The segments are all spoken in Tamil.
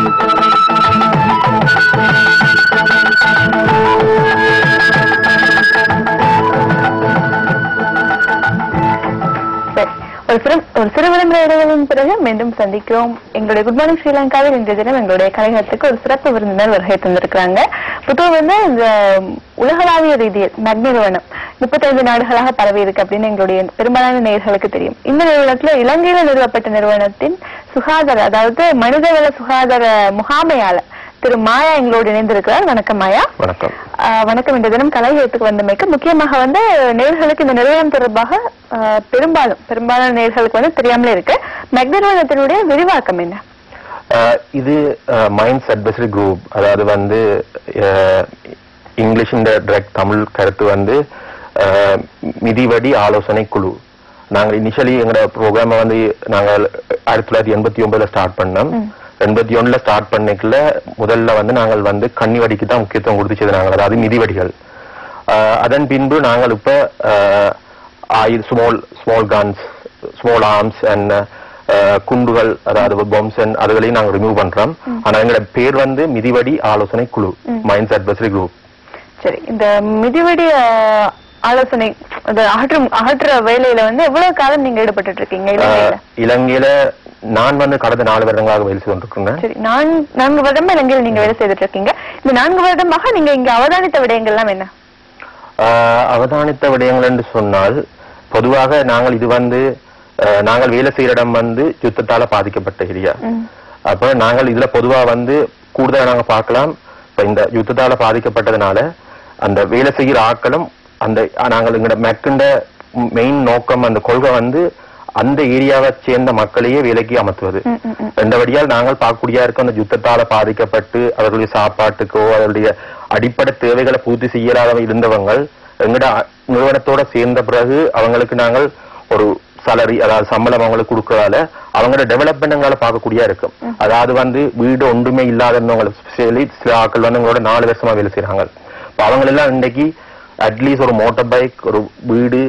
ஒரு சிறு விளம்பர பிறகு மீண்டும் சந்திக்கிறோம். எங்களுடைய குட் மார்னிங் ஸ்ரீலங்காவில் இன்றைய தினம் எங்களுடைய கலைஞருக்கு ஒரு சிறப்பு விருந்தினர் வருகை தந்திருக்கிறாங்க. பொதுவாக வந்து இந்த உலகளாவிய ரீதியில் மேக் நிறுவனம் 35 நாடுகளாக பரவி இருக்கு அப்படின்னு எங்களுடைய பெரும்பாலான நேயர்களுக்கு தெரியும். இந்த நிறுவனத்துல இலங்கையில நிறுவப்பட்ட நிறுவனத்தின் சுகாதார, அதாவது மனிதவள சுகாதார முகாமையாளர் திரு மாயா எங்களோடு இணைந்திருக்கிறார். வணக்கம் மாயா. வணக்கம். வணக்கம். இந்த தினம் கலைஞருக்கு வந்தமைக்கு முக்கியமாக வந்து நேயர்களுக்கு இந்த நிறுவனம் தொடர்பாக பெரும்பாலான நேயர்களுக்கு வந்து தெரியாமலே இருக்கு. மேக் நிறுவனத்தினுடைய விரிவாக்கம் என்ன? இது மைண்ட்ஸ் அட்வைசரி குரூப், அதாவது வந்து இங்கிலீஷ் டைரக்ட் தமிழ் கருத்து வந்து மிதிவடி ஆலோசனை குழு. நாங்கள் இனிஷியலி எங்களோட ப்ரோக்ராமை வந்து நாங்கள் 1989 ஸ்டார்ட் பண்ணோம். 81 ஸ்டார்ட் பண்ணிக்கல முதல்ல வந்து நாங்கள் வந்து கன்னிவடிக்கு தான் முக்கியத்துவம் கொடுத்து செய்த நாங்கள், அதாவது மிதிவடிகள். அதன் பின்பு நாங்கள் இப்ப small guns, small arms and குண்டுகள், அதாவது பாம்ஸ் அதுகளையும் நாங்கள் ரிமூவ் பண்றோம். ஆனா எங்களோட பேர் வந்து மிதிவடி ஆலோசனை குழு, மைண்ட்ஸ் அட்வைசரி குரூப். சரி, இந்த மிதிவடி ஆலோசனை அகற்ற வேலையில வந்து எவ்வளவு காலம் நீங்க ஈடுபட்டு இருக்கீங்க இலங்கையில? நான் வந்து கடந்த 4 வருடங்களாக வேலை செய்து கொண்டிருக்கேன். சரி, 4 வருடமா இலங்கையில் நீங்க வேலை செய்துட்டு இருக்கீங்க. இந்த 4 வருடமாக நீங்க இங்க அவதானித்த விடயங்கள் எல்லாம் என்ன? அவதானித்த விடயங்கள் என்று சொன்னால், பொதுவாக நாங்கள் இது வந்து நாங்கள் வேலை செய்யற இடம் வந்து யுத்தத்தால பாதிக்கப்பட்ட ஏரியா. அப்ப நாங்கள் இதுல பொதுவா வந்து கூடுதலா நாங்க பார்க்கலாம். இப்ப இந்த யுத்தத்தால பாதிக்கப்பட்டதுனால அந்த வேலை செய்கிற ஆட்களும் அந்த நாங்கள் எங்களோட மெக்கின்ற மெயின் நோக்கம், அந்த கொள்கை வந்து அந்த ஏரியாவை சேர்ந்த மக்களையே வேலைக்கு அமர்த்துவது. ரெண்டபடியால் நாங்கள் பார்க்கக்கூடியா இருக்க அந்த யுத்தத்தால பாதிக்கப்பட்டு அவர்களுடைய சாப்பாட்டுக்கோ அவர்களுடைய அடிப்படை தேவைகளை பூர்த்தி செய்யலாத இருந்தவங்க எங்கட நிறுவனத்தோட சேர்ந்த பிறகு அவங்களுக்கு நாங்கள் ஒரு சாலரி, அதாவது சம்பளம் அவங்களுக்கு கொடுக்கறதால அவங்களோட டெவலப்மெண்ட்களை பார்க்கக்கூடியா இருக்கும். அதாவது வந்து வீடு ஒன்றுமே இல்லாதவங்களை சில ஆட்கள் வந்து எங்களோட 4 வருஷமா வேலை செய்யறாங்க. இப்ப அவங்களெல்லாம் இன்றைக்கு அட்லீஸ்ட் ஒரு மோட்டார் பைக், ஒரு வீடு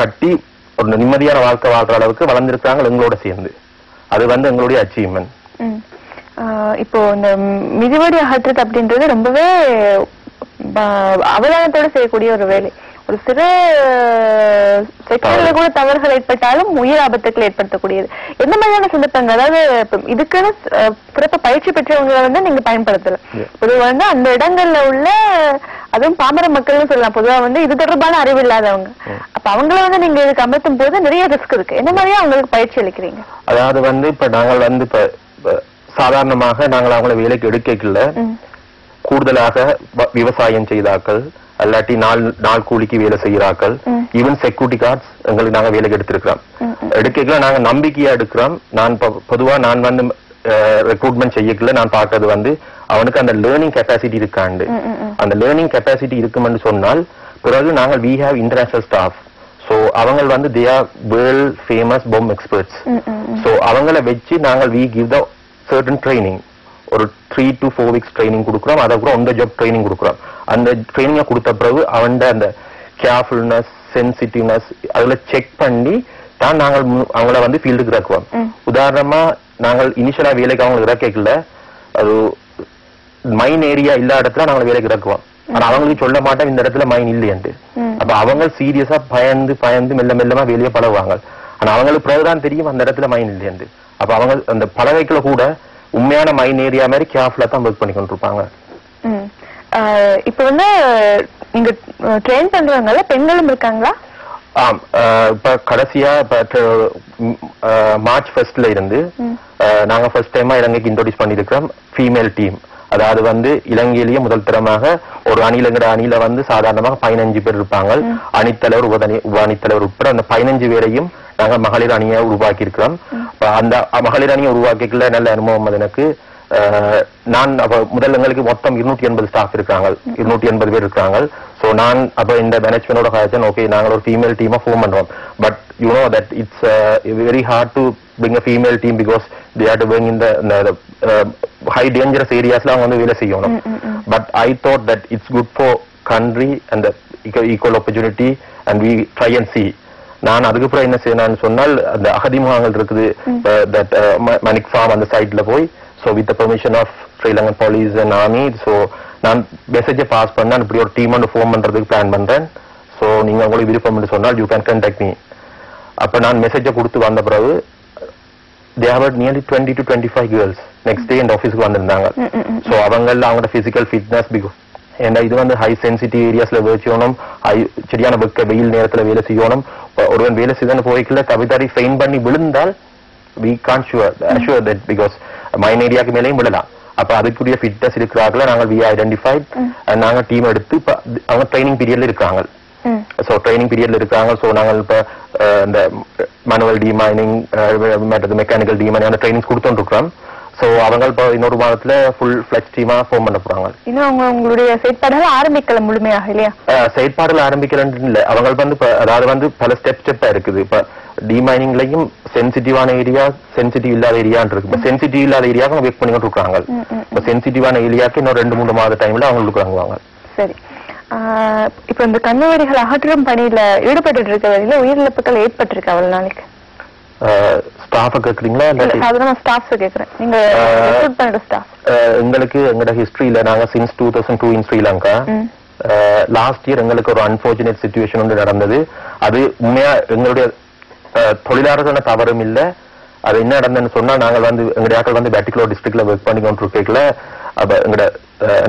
கட்டி ஒரு நிம்மதியான வாழ்க்கை வாழ்ற அளவுக்கு வளர்ந்துருக்காங்க எங்களோட சேர்ந்து. அது வந்து எங்களுடைய அச்சீவ்மெண்ட். இப்போ இந்த மிதிவடி அகற்றுறது அப்படின்றது ரொம்பவே அவதானத்தோட செய்யக்கூடிய ஒரு வேலை. ஒரு சிறு செகண்ட்ல கூட தவறுகள் ஏற்பட்டாலும் உயிர் ஆபத்துக்கள் ஏற்படுத்தக்கூடியது. எந்த மாதிரியான சந்தர்ப்பங்கள், அதாவது இதுக்குன்னு சிறப்பு பயிற்சி பெற்றவங்களை வந்து நீங்க பயன்படுத்தல. பொதுவா வந்து அந்த இடங்கள்ல உள்ள, அதுவும் பாமர மக்கள்னு சொல்லலாம், பொதுவா வந்து இது தொடர்பான அறிவு இல்லாதவங்க. அப்ப அவங்கள வந்து நீங்க இதுக்கு அமர்த்தும் போது நிறைய ரிஸ்க் இருக்கு. என்ன மாதிரியா அவங்களுக்கு பயிற்சி அளிக்கிறீங்க? அதாவது வந்து இப்ப நாங்கள் வந்து இப்ப சாதாரணமாக நாங்கள் அவங்களை வேலைக்கு எடுக்கல, கூடுதலாக விவசாயம் செய்தாக்கள், அல்லாட்டி நாள் கூலிக்கு வேலை செய்யறாக்கள், ஈவன் செக்யூரிட்டி கார்ட்ஸ் எங்களுக்கு நாங்க வேலைக்கு எடுத்திருக்கிறோம். எடுக்கல நாங்க நம்பிக்கையா எடுக்கிறோம். பொதுவா நான் வந்து ரெக்ரூட்மெண்ட் செய்யக்கல நான் பார்க்கறது வந்து அவனுக்கு அந்த லேர்னிங் கெப்பாசிட்டி இருக்காண்டு. அந்த லேர்னிங் கெப்பாசிட்டி இருக்கும்னு சொன்னால் பிறகு நாங்கள் we have international staff. So அவங்க வந்து they are world famous bomb experts. So அவங்கள வச்சு நாங்கள் we give the certain training, ஒரு 3 to 4 weeks ட்ரைனிங் கொடுக்குறோம். அதுக்கப்புறம் on the job ட்ரைனிங் கொடுக்குறோம். அந்த ட்ரைனிங்கை கொடுத்த பிறகு அவன் அந்த கேர்ஃபுல்னஸ், சென்சிட்டிவ்னஸ் அதில் செக் பண்ணி தான் நாங்கள் அவங்கள வந்து ஃபீல்டுக்கு இறக்குவோம். உதாரணமா நாங்கள் இனிஷியலா வேலைக்கு அவங்களுக்கு இறக்கல, அது மைன் ஏரியா இல்லா இடத்துல நாங்கள் வேலைக்கு இறக்குவோம். ஆனா அவங்களுக்கு சொல்ல மாட்டோம் இந்த இடத்துல மைன் இல்லையன்ட்டு. அப்ப அவங்க சீரியஸா பயந்து மெல்ல மெல்லமா வெளியே பழகுவாங்க. ஆனா அவங்களுக்கு பிறகுதான் தெரியும் அந்த இடத்துல மைன் இல்லையன்ட்டு. அப்ப அவங்க அந்த பழகைக்குள்ள கூட உண்மையான மைன் ஏரியா மாதிரி கேர்ஃபுல்லா தான் ஒர்க் பண்ணி கொண்டிருப்பாங்க. இப்ப வந்து நீங்க ட்ரெயின் பண்றவங்க பெண்களும் இருக்காங்களா? இப்ப கடைசியா மார்ச் 1 இருந்து நாங்க ஃபர்ஸ்ட் டைமா இலங்கைக்கு இன்ட்ரோடியூஸ் பண்ணிருக்கிறோம் ஃபீமேல் டீம். அதாவது வந்து இலங்கையிலேயே முதல் தரமாக ஒரு அணில வந்து சாதாரணமாக 15 பேர் இருப்பாங்க. அணித்தலைவர், உப அணித்தலைவர் உட்பட அந்த 15 பேரையும் நாங்க மகளிர் அணியை உருவாக்கி இருக்கிறோம். அந்த மகளிர் அணியை உருவாக்கிக்கல நல்ல அனுபவம் அது எனக்கு. நான் அப்ப முதல் எங்களுக்கு மொத்தம் 280 ஸ்டாஃப் இருக்காங்க, 280 பேர் இருக்காங்க. சோ நான் அப்ப இந்த மேனேஜ்மெண்டோட கழிச்சேன், ஓகே நாங்கள் ஒரு ஃபீமேல் டீமா ஃபார்ம் பண்றோம். But you know that it's very hard to bring a female team because they are doing in the high dangerous areasல அவங்க வந்து வேலை செய்யணும். But I thought that it's good for country and the equal opportunity and we try and see. நான் அதுக்கப்புறம் என்ன செய்யணும்னு சொன்னால் அந்த அகதி முகாம்கள் இருக்குது, மணிக் ஃபார்ம் அந்த சைட்ல போய் so with permission of Sri Lankan police and army. So நான் மெசேஜை பாஸ் பண்ணேன், இப்படி ஒரு டீம் ஒன்று ஃபார்ம் பண்றதுக்கு பிளான் பண்றேன். ஸோ நீங்க உங்களுக்கு விருப்பம் சொன்னால் யூ கேன் கான்டாக்ட் மீ. அப்ப நான் மெசேஜை கொடுத்து வந்த பிறகு they have nearly 20 to 25 girls next day in ஆபீஸ்க்கு வந்திருந்தாங்க. ஸோ அவங்களோட பிசிக்கல் ஃபிட்னஸ் பிகாஸ் ஏன்னா இது வந்து ஹை சென்சிட்டிவ் ஏரியாஸ்ல வச்சுக்கணும், சரியான வெயில் நேரத்துல வேலை செய்யணும். ஒருவன் வேலை செய்யணும் போய்க்குள்ள தவிதாரி ஃபெயின் பண்ணி விழுந்தால் we can't assure that because மைன் ஏரியாவுக்கு மேலேயும் விழலாம். அப்ப அதுக்குரிய ஃபிட்னஸ் இருக்கிறாங்கள நாங்கள் we identified நாங்க டீம் எடுத்து அவங்க ட்ரைனிங் பீரியட்ல இருக்காங்க. ஸோ ட்ரைனிங் பீரியட்ல இருக்காங்க. ஸோ நாங்கள் இப்ப இந்த மேனுவல் டிமைனிங் மற்றது மெக்கானிக்கல் டிமைனிங் அந்த ட்ரைனிங் கொடுத்துட்டு இருக்கிறோம். ஸோ அவங்க இப்போ இன்னொரு மாதத்துல ஃபுல் ஃபிளெக்ஸ் டீமா ஃபார்ம் பண்ண போறாங்க. இன்னும் அவங்க உங்களுடைய செயற்பாடுகள் ஆரம்பிக்கல முழுமையாக இல்லையா? செயற்பாடுகள் ஆரம்பிக்கலன்னு இல்லை, அவங்க வந்து அதாவது வந்து பல ஸ்டெப்பா இருக்குது. இப்ப டிமைனிங்லயும் சென்சிட்டிவான ஏரியா சென்சிட்டிவ் இல்லாத ஏரியான்னு இருக்கு. இப்போ சென்சிட்டிவ் இல்லாத ஏரியாவுக்கு அவங்க வெயிட் பண்ணிட்டு இருக்காங்க. இப்போ சென்சிட்டிவான ஏரியாவுக்கு இன்னும் 2-3 மாத டைம்ல அவங்க இருக்கிறாங்க. சரி, இப்ப இந்த கண்ணுவெடிகள் அகற்றும் பணியில ஈடுபட்டு இருக்க வரையில உயிரிழப்புகள் ஏற்பட்டிருக்கு அவ்வளவு நாளைக்கு? ஸ்டாஃப் கேக்குறீங்களா? ஸ்டாஃப் கேக்குறேன். நீங்க ஸ்டாஃப் எங்களுக்கு எங்களோட ஹிஸ்டரியில நாங்க சின்ஸ் 2002 இன் ஸ்ரீலங்கா லாஸ்ட் இயர் எங்களுக்கு ஒரு அன்பார்ச்சுனேட் சிச்சுவேஷன் ஒன்று நடந்தது. அது உண்மையா எங்களுடைய தொழிலாளர்களான தவறும் இல்ல. அது என்ன நடந்ததுன்னு சொன்னா நாங்கள் வந்து எங்களுடைய ஆட்கள் வந்து பேட்டிகுலர் டிஸ்ட்ரிக்ட்ல ஒர்க் பண்ணி கொண்டு இருக்கல. அப்ப எங்களோட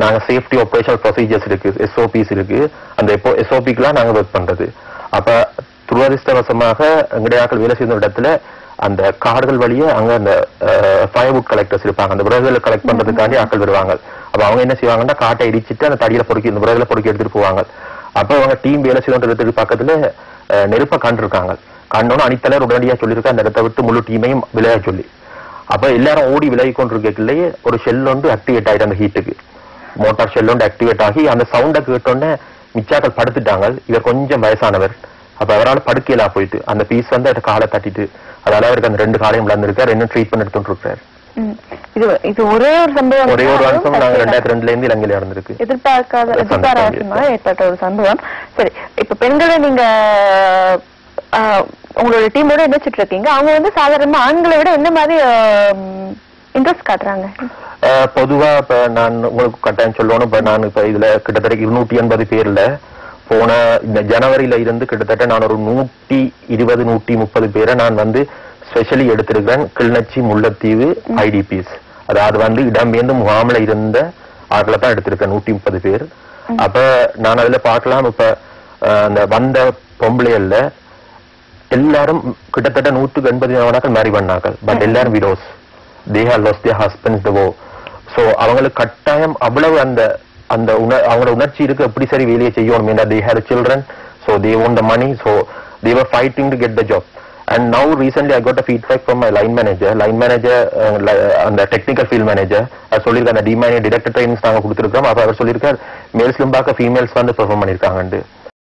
நாங்க சேஃப்டி ஆபரேஷனல் ப்ரொசீஜர்ஸ் இருக்கு, SOPs இருக்கு. அந்த SOPக்கெல்லாம் நாங்க ஒர்க் பண்றது. அப்ப துரதிருஷ்டவசமாக எங்களுடைய ஆட்கள் வேலை செய்த இடத்துல அந்த காடுகள் வழியே அங்க அந்த ஃபயர்வுட் கலெக்டர்ஸ் இருப்பாங்க. அந்த விறகுகளை கலெக்ட் பண்றதுக்காண்டி ஆட்கள் வருவாங்க. அப்ப அவங்க என்ன செய்வாங்கன்னா காட்டை இடிச்சிட்டு அந்த தடியில பொறுக்கி இந்த விறகுகளை பொறுக்கி எடுத்துட்டு போவாங்க. அப்ப அவங்க டீம் வேலை செய்யறதுக்கு பக்கத்துல நெருப்ப கண்டிருக்காங்க. கண்டோன்னு அணித்தலைவர் உடனடியா சொல்லியிருக்கா அந்த இடத்தை விட்டு முழு டீமையும் விளையா சொல்லி. அப்ப எல்லாரும் ஓடி விலகி கொண்டிருக்கலையே ஒரு ஷெல் ஒன்று ஆக்டிவேட் ஆயிட்டு அந்த ஹீட்டுக்கு மோட்டார் ஷெல் ஒன்று ஆக்டிவேட் ஆகி அந்த சவுண்டை கேட்டோன்னே மிச்சாக்கள் படுத்துட்டாங்க. இவர் கொஞ்சம் வயசானவர். அப்ப அவரால் படுக்கையிலா போயிட்டு அந்த பீஸ் வந்து அவருக்கு காலை தட்டிட்டு அதால அவருக்கு அந்த 2 காலையும் விளந்திருக்காரு. இன்னும் ட்ரீட்மெண்ட் எடுத்துட்டு இருக்காரு. இது ஒரே ஒரு சம்பவம், ஒரே ஒரு வருஷம் நாங்க 2002 இருந்து இலங்கையில இருந்திருக்கு. எதிர்பாராதமா ஏற்பட்ட ஒரு சம்பவம். சரி, இப்ப பெண்களை நீங்க உங்களோட டீமோட இணைச்சிட்டு இருக்கீங்க. அவங்க வந்து சாதாரணமா ஆண்களை விட என்ன மாதிரி இன்ட்ரெஸ்ட் காட்டுறாங்க? பொதுவா இப்ப நான் உங்களுக்கு கட்டாயம் சொல்லணும். இப்ப நான் இப்ப இதுல கிட்டத்தட்ட 280 பேர்ல போன இந்த ஜனவரியில இருந்து கிட்டத்தட்ட நான் ஒரு 120-130 பேரை நான் வந்து ஸ்பெஷலி எடுத்திருக்கேன். கிளிநொச்சி, முல்லைத்தீவு IDPs, அதாவது வந்து இடம்பெயர்ந்து முகாமில் இருந்த ஆட்களை தான் எடுத்திருக்கேன் 130 பேர். அப்ப நான் அதுல பார்க்கலாம் இப்ப அந்த வந்த பொம்பளைகள்ல எல்லாரும் கிட்டத்தட்ட 180 மேரி பண்ணாக்கள். பட் எல்லாரும் widows. they have lost their husbands the war. so அவங்களுக்கு கட்டாயம் அவ்வளவு அந்த அந்த அவங்களோட உணர்ச்சி இருக்கு எப்படி சரி வேலையை செய்யணும். they had children, so they want the money, so they were fighting to get the job. and now recently I got a feedback from my line manager and the technical field manager. I சொல்லிருக்கேன் அந்த டிமைனிங் டிடெக்டர் ட்ரைனிங்ஸ் நாங்க கொடுத்துருக்கோம். அப்ப அவர் சொல்லியிருக்கார் மேல்ஸ்லும் பார்க்க ஃபீமேல்ஸ் வந்து பெர்ஃபார்ம் பண்ணிருக்காங்க.